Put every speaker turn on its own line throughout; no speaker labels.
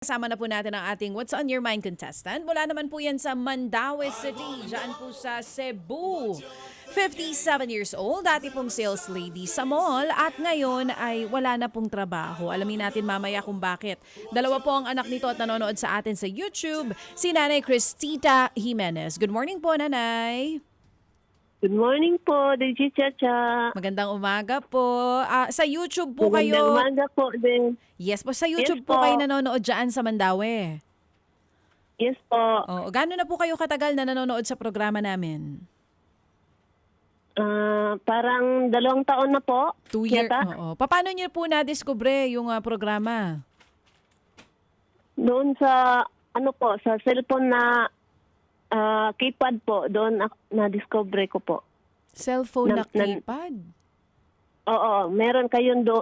Kasama na po natin ang ating What's on Your Mind contestant. Mula naman po yan sa Mandaue City, dyan po sa Cebu. 57 years old, dati pong sales lady sa mall at ngayon ay wala na pong trabaho. Alamin natin mamaya kung bakit. Dalawa po ang anak nito at nanonood sa atin sa YouTube, si Nanay Cristita Jimenez. Good morning po, Nanay.
Good morning po, DJ Chacha.
Magandang umaga po. Sa YouTube po
Magandang
kayo.
umaga po din.
Yes po, sa YouTube
Yes
po
po.
kayo nanonood dyan sa Mandaue.
Yes po.
Oh, gaano na po kayo katagal na nanonood sa programa namin?
Parang 2 taon na po.
2 years.
Yata.
Oo. Paano niyo po na-discover yung programa?
Doon sa, sa cellphone na keypad po, doon na-discover ko po.
Cellphone na
Na-
keypad?
Oo, meron kayon doon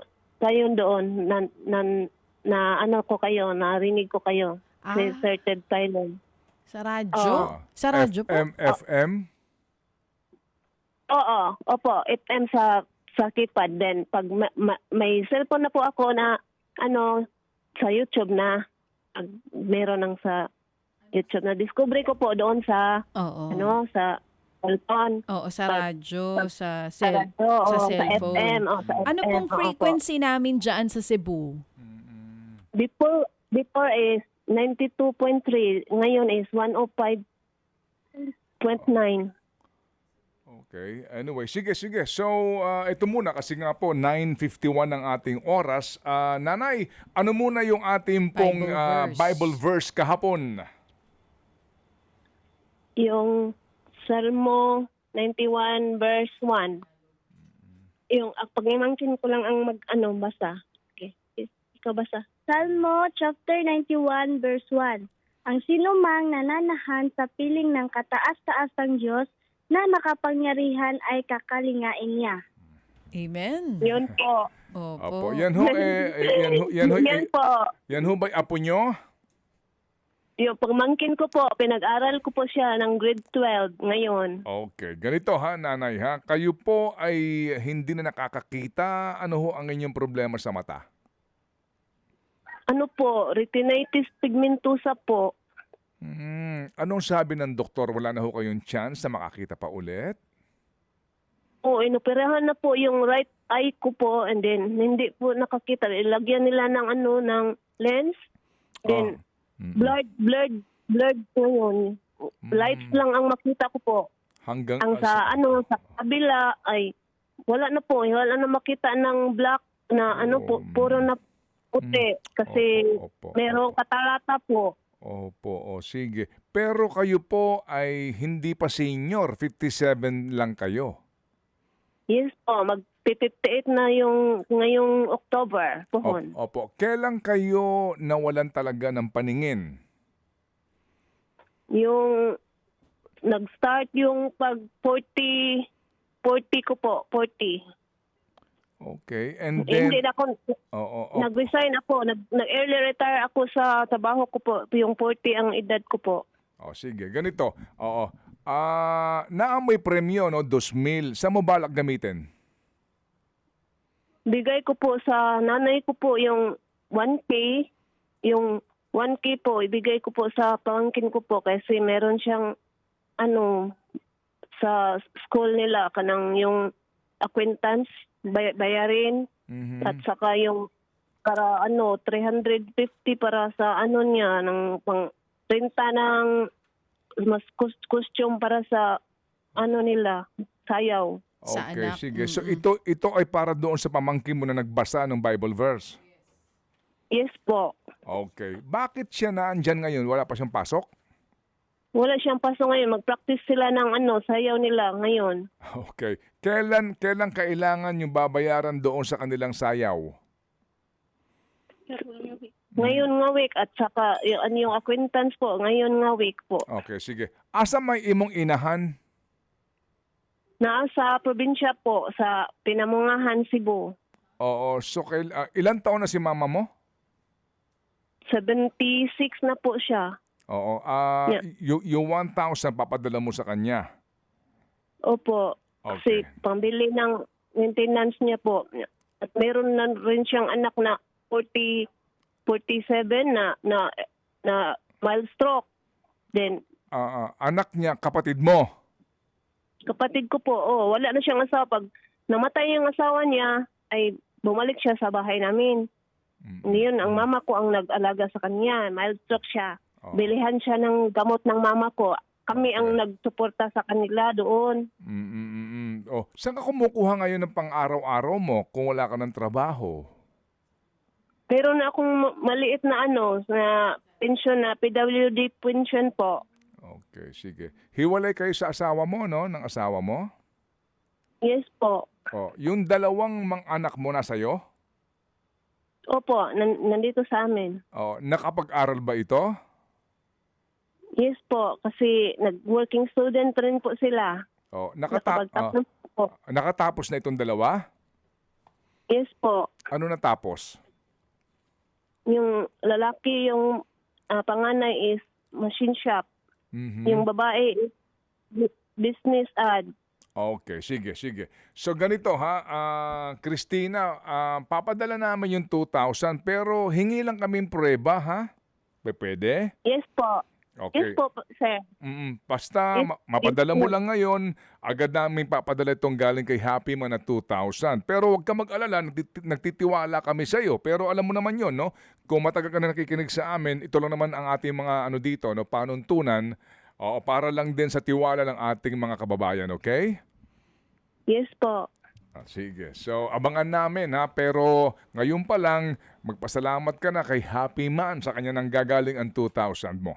ko kayo, narinig ko kayo. Sa Certain Silent.
Sa radyo?
Oo.
Sa radyo po?
FM?
Oo, opo, FM sa keypad. Then, pag may cellphone na po ako na, sa YouTube na, meron ng sa YouTube na discovery ko po doon sa,
Oo.
sa cellphone.
Oo, sa radyo, sa
Sa radyo,
sa
sa
cellphone.
FM. Sa
Ano
FM,
pong
oo po.
frequency namin dyan sa Cebu?
Before is 92.3, ngayon is 105.9.
Okay. Anyway, sige. So, ito muna kasi nga po, 9:51 ang ating oras. Nanay, ano muna yung ating pong
Bible verse.
Bible verse kahapon?
Yung Salmo 91 verse 1. Yung pag-imangkin ko lang ang basa. Okay. Ikaw basa.
Salmo chapter 91 verse 1. Ang sinumang nananahan sa piling ng kataas-taasang Diyos na nakapangyarihan ay kakalingain niya.
Amen.
Yun po.
Opo.
Opo.
Yan ho,
Yan po.
yan ho ba'y apo nyo?
Yung pagmangkin ko po, pinag-aral ko po siya ng grade 12 ngayon.
Okay. Ganito ha, nanay ha. Kayo po ay hindi na nakakakita. Ano ho ang inyong problema sa mata?
Retinitis pigmentosa po.
Anong sabi ng doktor? Wala na ho kayong chance na makakita pa ulit?
Inoperahan na po yung right eye ko po and then hindi po nakakita. Ilagyan nila ng lens. Then blurred ngayon. Lights lang ang makita ko po.
Hanggang
Ang sa kabila ay wala na po. Wala na makita ng black na puro na puti. Kasi
Opo.
merong katarata po.
Opo, sige. Pero kayo po ay hindi pa senior, 57 lang kayo.
Yes po, mag-58 na yung ngayong October, pohon.
Opo. Kailan kayo nawalan talaga ng paningin?
Yung nag-start yung pag 40 ko po, 40.
Okay. And then
Hindi na ako, nag-resign ako, nag-early retire ako sa trabaho ko po, yung 40 ang edad ko po.
sige, ganito. Naamoy premyo no 2,000. Saan mo balak gamitin?
Bigay ko po sa nanay ko po yung 1K, yung 1K po, ibigay ko po sa pamangkin ko po kasi meron siyang sa school nila kanang yung acquaintance bayarin at saka yung para 350 para sa niya ng pang renta ng mas costume para sa nila sayaw.
Sa
Okay,
anak.
sige. So ito ay para doon sa pamangkin mo na nagbasa ng Bible verse.
Yes po.
Okay. Bakit siya naandyan ngayon? Wala pa siyang pasok?
Wala siyang paso ngayon. Mag-practice sila ng sayaw nila ngayon.
Okay. Kailan kailangan yung babayaran doon sa kanilang sayaw?
Ngayon nga week at saka yung acquaintance po, ngayon nga week po.
Okay, sige. Asa may imong inahan?
Nasa probinsya po, sa Pinamungahan, Cebu.
Oo. So, ilan taon na si mama mo?
76 na po siya.
Oo.
Yeah.
Yung 1,000 papadala mo sa kanya.
Opo.
Okay.
Kasi pambili ng maintenance niya po. At meron na rin siyang anak na 40 47 na mild stroke. Then
Anak niya, kapatid mo.
kapatid ko po, wala na siyang asawa. Pag namatay yung asawa niya, ay bumalik siya sa bahay namin. Yun, ang mama ko ang nag-alaga sa kanya. Mild stroke siya. Bilihan siya ng gamot ng mama ko. Kami ang nagsuporta sa kanila doon.
Saan ka kumukuha ngayon ng pang-araw-araw mo kung wala ka ng trabaho?
Pero na akong maliit na na pension na PWD pension po.
Okay, sige. Hiwalay kayo sa asawa mo, no? Ng asawa mo?
Yes po.
Yung dalawang anak mo na sa'yo?
Opo, nandito sa amin.
Nakapag-aral ba ito?
Yes po, kasi nag-working student rin po sila. Nakapagtapos po.
Nakatapos na itong dalawa?
Yes po.
Ano natapos?
Yung lalaki, yung panganay is machine shop. Yung babae is business ad.
Okay, sige. So ganito Christina, papadala namin yung 2,000 pero hingi lang kaming prueba ha? Pwede?
Yes po.
Okay.
Yes po, sir.
Basta
Yes,
mapadala
yes,
mo
po.
lang ngayon, agad namin papadala itong galing kay Happy Man na 2,000. Pero huwag ka mag-alala, nagtitiwala kami sa iyo. Pero alam mo naman yon, no? Kung matagal ka na nakikinig sa amin, ito lang naman ang ating mga dito, no? Panuntunan, para lang din sa tiwala ng ating mga kababayan, okay?
Yes po.
Sige. So, abangan namin pero ngayon pa lang, magpasalamat ka na kay Happy Man sa kanya nang gagaling ang 2,000 mo.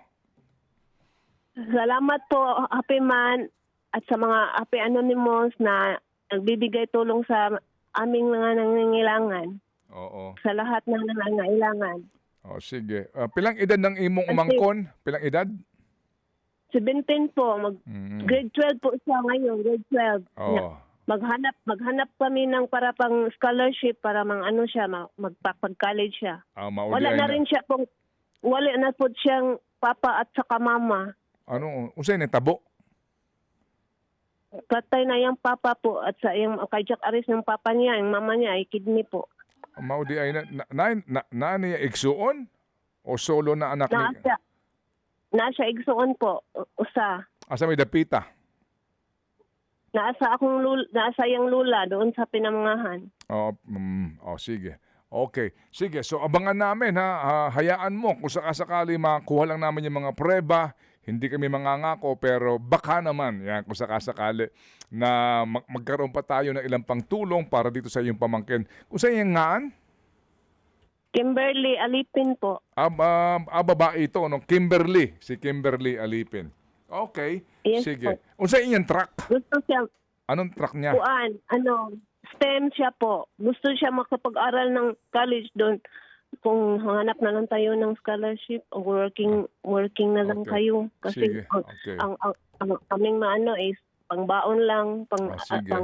Salamat po, Happy Man, at sa mga Happy Anonymous na nagbibigay tulong sa aming mga nangangailangan.
Oo.
Sa lahat ng nangangailangan.
Sige. Pilang edad ng imong umangkon? Pilang edad?
17 po. Grade 12 po siya ngayon. Grade 12. Maghanap kami ng para pang scholarship para siya, magpag-college siya. Wala na rin siya wala na po siyang papa at saka mama.
Unsay tabo?
Patay na yung papa po at sa yung cardiac arrest ng papa niya, yung mama niya ay kidney po.
Maudi ay na niya igsuon? O solo na anak niya?
Nasa igsuon po, usa.
Asa may dapita?
Nasa yung lula doon sa Pinamangahan.
Sige. Okay. Sige, so abangan namin hayaan mo kung sakasakali makuha lang namin yung mga prueba. Hindi kami mangangako pero baka naman kung sakasakali na magkaroon pa tayo ng ilang pang tulong para dito sa iyong pamangkin. Kung sa iyong ngaan?
Kimberly Alipin po.
Babae ito, no? Kimberly. Si Kimberly Alipin. Okay.
Yes,
sige.
po.
Kung sa iyong truck?
Gusto siya,
Anong truck niya?
STEM siya po. Gusto siya makapag-aral ng college doon. Kung hanap na lang tayo ng scholarship o working na lang
Okay.
kayo. Kasi
Sige. Okay.
ang kaming is pangbaon lang, pang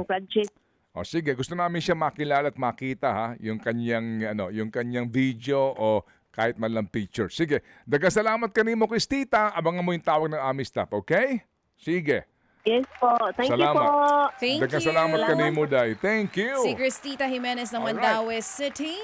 project.
Sige, gusto namin siya makilala at makita yung kanyang video o kahit man lang picture. Sige, daghang salamat kanimo Kristita. Abangan mo yung tawag ng aming staff, okay? Sige.
Yes po. Thank you
Salamat.
po.
Thank
Daghang
you.
salamat kanimo, Day. Thank you.
Si Cristita Jimenez ng
Alright.
Mandaue City.